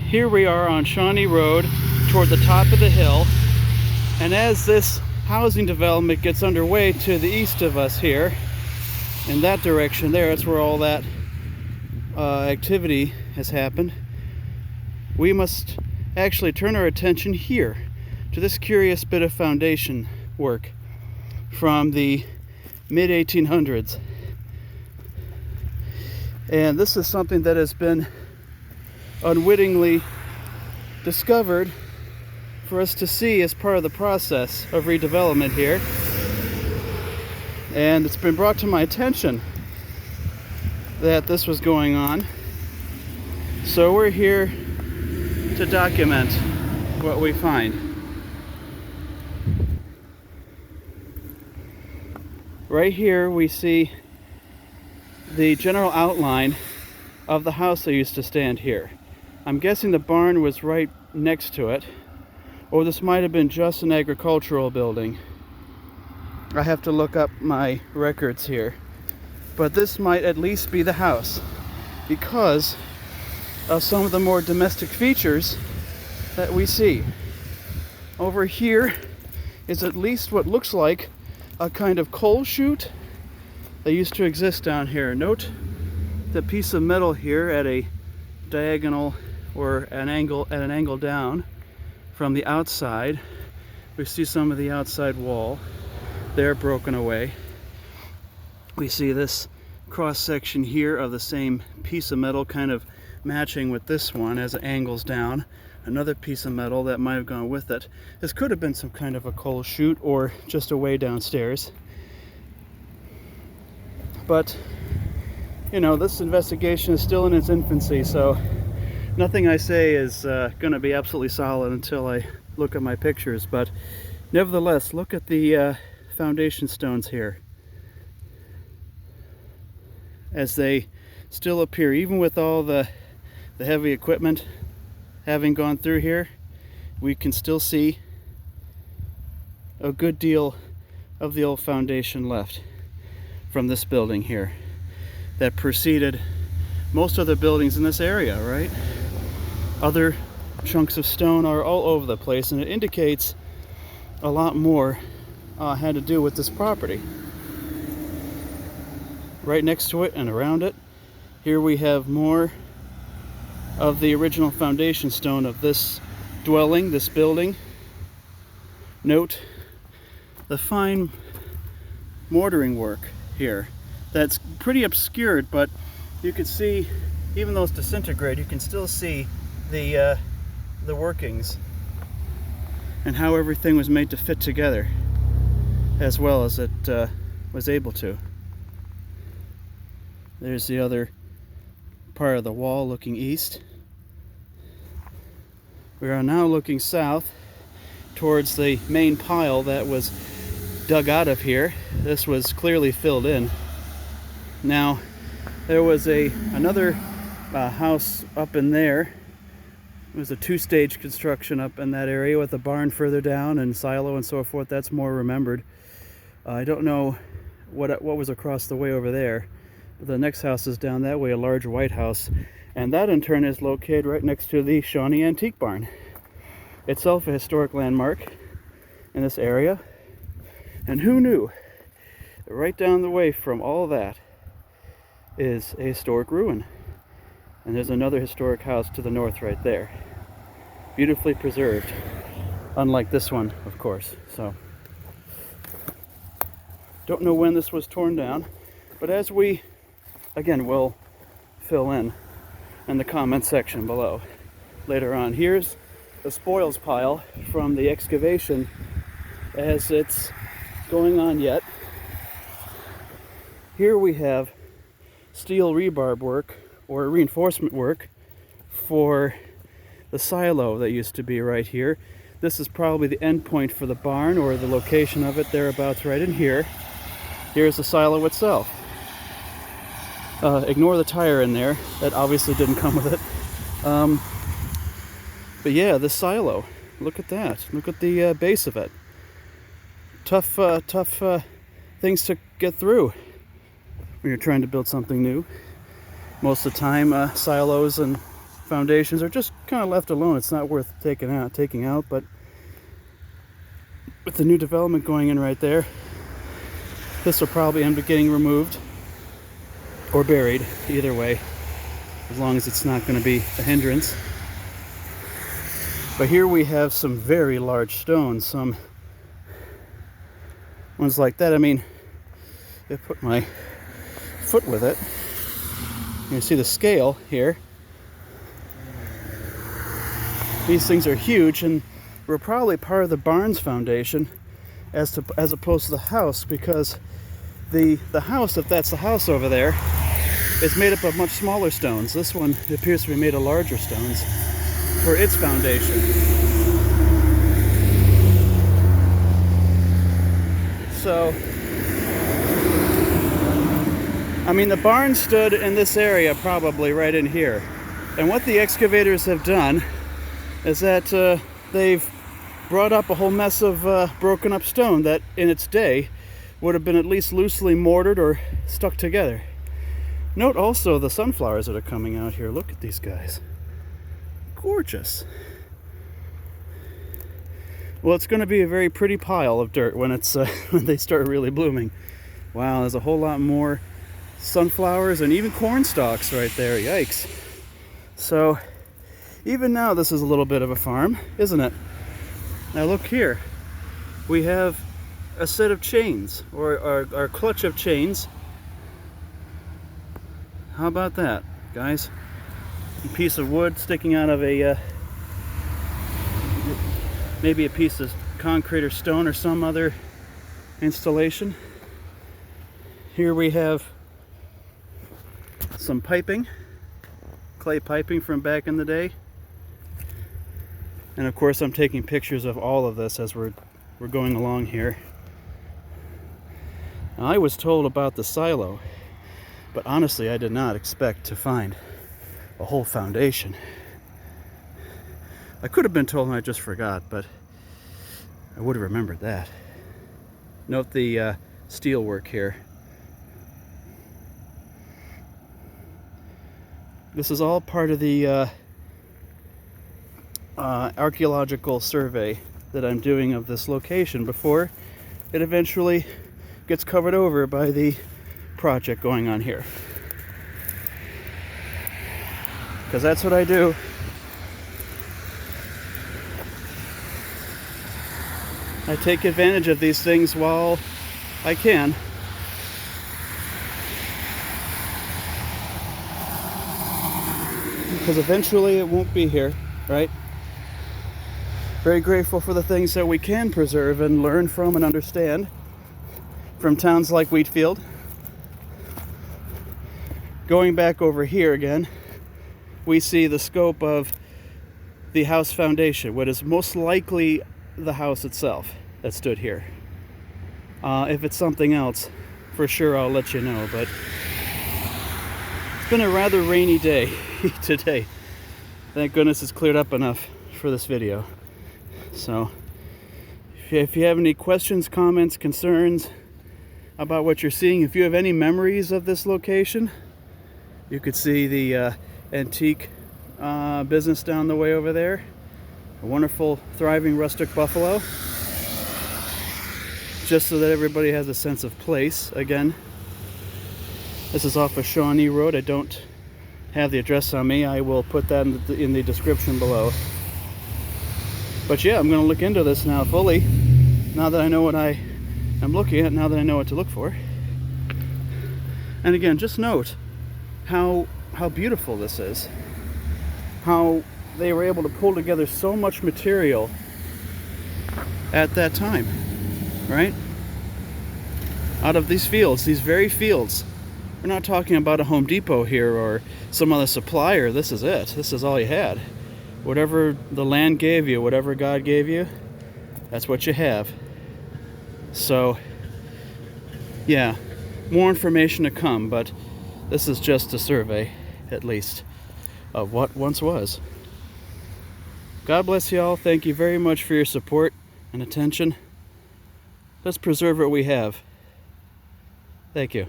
here we are on Shawnee Road toward the top of the hill, and as this housing development gets underway to the east of us here, in that direction there, that's where all that activity has happened, we must actually turn our attention here to this curious bit of foundation work from the mid-1800s. And this is something that has been unwittingly discovered for us to see as part of the process of redevelopment here. And it's been brought to my attention that this was going on. So we're here to document what we find. Right here we see the general outline of the house that used to stand here. I'm guessing the barn was right next to it, or this might have been just an agricultural building. I have to look up my records here, but this might at least be the house because of some of the more domestic features that we see. Over here is at least what looks like a kind of coal chute that used to exist down here. Note the piece of metal here at a diagonal or an angle down from the outside. We see some of the outside wall there broken away. We see this cross section here of the same piece of metal kind of matching with this one as it angles down. Another piece of metal that might have gone with it. This could have been some kind of a coal chute or just a way downstairs. But, you know, this investigation is still in its infancy, so nothing I say is going to be absolutely solid until I look at my pictures. But nevertheless, look at the foundation stones here as they still appear, even with all the heavy equipment having gone through here. We can still see a good deal of the old foundation left from this building here that preceded most other buildings in this area, right? Other chunks of stone are all over the place, and it indicates a lot more had to do with this property. Right next to it and around it, here we have more of the original foundation stone of this dwelling, this building. Note the fine mortaring work here. That's pretty obscured, but you can see, even though it's disintegrated, you can still see the workings and how everything was made to fit together as well as it was able to. There's the other part of the wall looking east. We are now looking south towards the main pile that was dug out of here. This was clearly filled in. Now there was another house up in there. It was a two-stage construction up in that area with a barn further down and silo and so forth. That's more remembered. I don't know what was across the way over there. But the next house is down that way, a large white house, and that in turn is located right next to the Shawnee Antique Barn, itself a historic landmark in this area. And who knew that right down the way from all that is a historic ruin. And there's another historic house to the north right there, beautifully preserved, unlike this one, of course. So don't know when this was torn down, but as we again we'll fill in the comment section below later on. Here's the spoils pile from the excavation as it's going on yet. Here we have steel rebar work or reinforcement work for the silo that used to be right here. This is probably the end point for the barn, or the location of it thereabouts right in here. Here's the silo itself. Ignore the tire in there, that obviously didn't come with it. But yeah, the silo, look at that. Look at the base of it. Tough things to get through when you're trying to build something new. Most of the time, silos and foundations are just kind of left alone. It's not worth taking out, but with the new development going in right there, this will probably end up getting removed or buried, either way, as long as it's not going to be a hindrance. But here we have some very large stones, some ones like that. I mean, I put my foot with it. You can see the scale here. These things are huge, and were probably part of the barn's foundation as opposed to the house, because the house, if that's the house over there, is made up of much smaller stones. This one appears to be made of larger stones for its foundation. So, I mean, the barn stood in this area, probably right in here. And what the excavators have done is that they've brought up a whole mess of broken up stone that in its day would have been at least loosely mortared or stuck together. Note also the sunflowers that are coming out here. Look at these guys. Gorgeous. Well, it's going to be a very pretty pile of dirt when it's when they start really blooming. Wow, there's a whole lot more sunflowers and even corn stalks right there. Yikes. So even now this is a little bit of a farm, isn't it? Now look here. We have a set of chains, or our clutch of chains. How about that, guys? A piece of wood sticking out of a maybe a piece of concrete or stone or some other installation. Here we have some piping, clay piping from back in the day. And of course I'm taking pictures of all of this as we're going along here. Now, I was told about the silo, but honestly I did not expect to find a whole foundation. I could have been told and I just forgot, but I would have remembered that. Note the steel work here. This is all part of the archaeological survey that I'm doing of this location before it eventually gets covered over by the project going on here. Because that's what I do. I take advantage of these things while I can. Because eventually it won't be here, right? Very grateful for the things that we can preserve and learn from and understand from towns like Wheatfield. Going back over here again, we see the scope of the house foundation, what is most likely the house itself that stood here. If it's something else, for sure I'll let you know, but it's been a rather rainy day today. Thank goodness it's cleared up enough for this video. So if you have any questions, comments, concerns about what you're seeing, if you have any memories of this location, you could see the antique business down the way over there. A wonderful, thriving rustic buffalo. Just so that everybody has a sense of place. Again, this is off of Shawnee Road. I don't have the address on me. I will put that in the description below. But yeah, I'm going to look into this now fully. Now that I know what I am looking at, now that I know what to look for. And again, just note how beautiful this is. How they were able to pull together so much material at that time, right? Out of these fields, these very fields. We're not talking about a Home Depot here or some other supplier. This is it. This is all you had. Whatever the land gave you, whatever God gave you, that's what you have. So, yeah, more information to come, but this is just a survey, at least, of what once was. God bless you all. Thank you very much for your support and attention. Let's preserve what we have. Thank you.